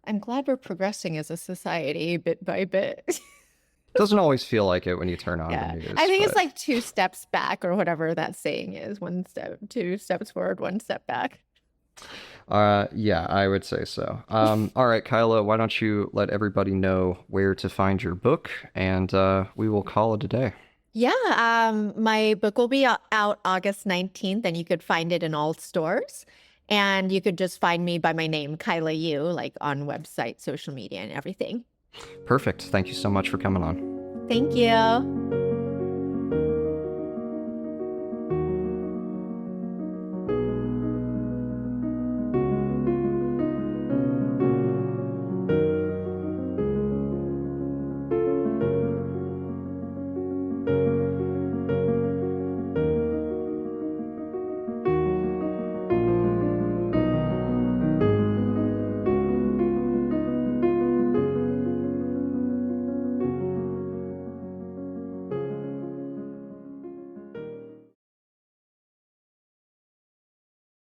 Speaker 2: I'm glad we're progressing as a society bit by bit.
Speaker 1: Doesn't always feel like it when you turn on
Speaker 2: Yeah.
Speaker 1: the news.
Speaker 2: I think it's
Speaker 1: but-
Speaker 2: like 2 steps back or whatever that saying is. 2 steps forward, 1 step back.
Speaker 1: Yeah, I would say so. All right, Kyla, why don't you let everybody know where to find your book, and we will call it a day.
Speaker 2: Yeah, my book will be out August 19th, and you could find it in all stores. And you could just find me by my name, Kaila Yu, like on website, social media, and everything.
Speaker 1: Perfect. Thank you so much for coming on.
Speaker 2: Thank you.